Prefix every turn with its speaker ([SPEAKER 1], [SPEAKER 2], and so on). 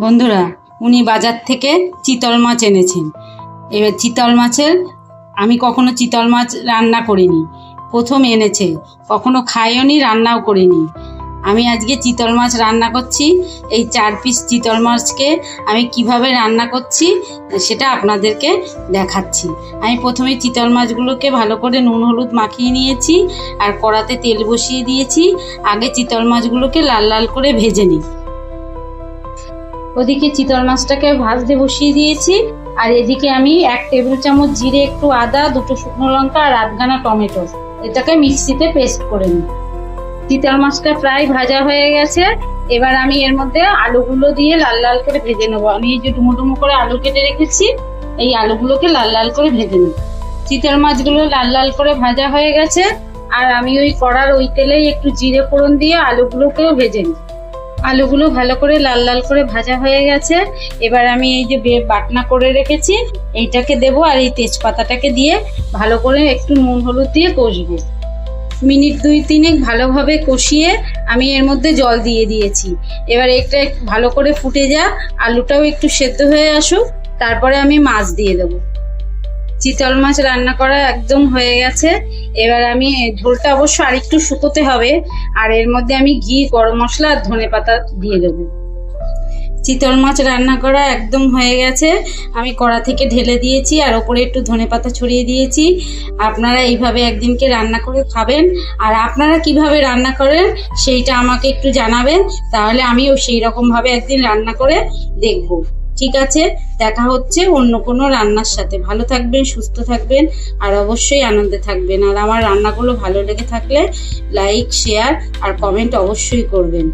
[SPEAKER 1] বন্ধুরা, উনি বাজার থেকে চিতল মাছ এনেছেন। এবার চিতল মাছের আমি কখনো চিতল মাছ রান্না করিনি, প্রথম এনেছে, কখনো খাইওনি, রান্নাও করিনি। আমি আজকে চিতল মাছ রান্না করছি। এই 4 পিস চিতল মাছকে আমি কিভাবে রান্না করছি সেটা আপনাদেরকে দেখাচ্ছি। আমি প্রথমে চিতল মাছগুলোকে ভালো করে নুন হলুদ মাখিয়ে নিয়েছি আর কড়াতে তেল বসিয়ে দিয়েছি। আগে চিতল মাছগুলোকে লাল লাল করে ভেজে নিই। ওদিকে চিতল মাছটাকে ভাজতে বসিয়ে দিয়েছি আর এদিকে আমি 1 টেবিল চামচ জিরে, একটু আদা, 2টো শুকনো লঙ্কা আর 8 টমেটো এটাকে মিক্সিতে পেস্ট করে নিই। চিতল মাছটা প্রায় ভাজা হয়ে গেছে। এবার আমি এর মধ্যে আলুগুলো দিয়ে লাল লাল করে ভেজে নেবো। আমি এই যে ডুমো ডুমো করে আলু কেটে রেখেছি, এই আলুগুলোকে লাল লাল করে ভেজে নেব। চিতল মাছগুলো লাল লাল করে ভাজা হয়ে গেছে আর আমি ওই কড়ার ওই তেলেই একটু জিরে ফোড়ন দিয়ে আলুগুলোকেও ভেজে নিই। আলুগুলো ভালো করে লাল লাল করে ভাজা হয়ে গেছে। এবার আমি এই যে বাটনা করে রেখেছি এইটাকে দেবো আর এই তেজপাতাটাকে দিয়ে ভালো করে একটু নুন হলুদ দিয়ে কষবো। মিনিট 2-3 ভালোভাবে কষিয়ে আমি এর মধ্যে জল দিয়ে দিয়েছি। এবার এটা ভালো করে ফুটে যাক, আলুটাও একটু সেদ্ধ হয়ে আসুক, তারপরে আমি মাছ দিয়ে দেবো। চিতল মাছ রান্না করা একদম হয়ে গেছে। এবার আমি ঝোলটা অবশ্য আরেকটু শুকোতে হবে আর এর মধ্যে আমি ঘি, গরম মশলা আর ধনেপাতা দিয়ে দেবো। চিতল মাছ রান্না করা একদম হয়ে গেছে। আমি কড়া থেকে ঢেলে দিয়েছি আর ওপরে একটু ধনেপাতা ছড়িয়ে দিয়েছি। আপনারা এইভাবে একদিনকে রান্না করে খাবেন আর আপনারা কিভাবে রান্না করেন সেইটা আমাকে একটু জানাবেন, তাহলে আমিও সেই রকমভাবে একদিন রান্না করে দেখব। ঠিক আছে, দেখা হচ্ছে অন্য কোনো রান্নার সাথে। ভালো থাকবেন, সুস্থ থাকবেন আর অবশ্যই আনন্দে থাকবেন। আর আমার রান্নাগুলো ভালো লেগে থাকলে লাইক, শেয়ার আর কমেন্ট অবশ্যই করবেন।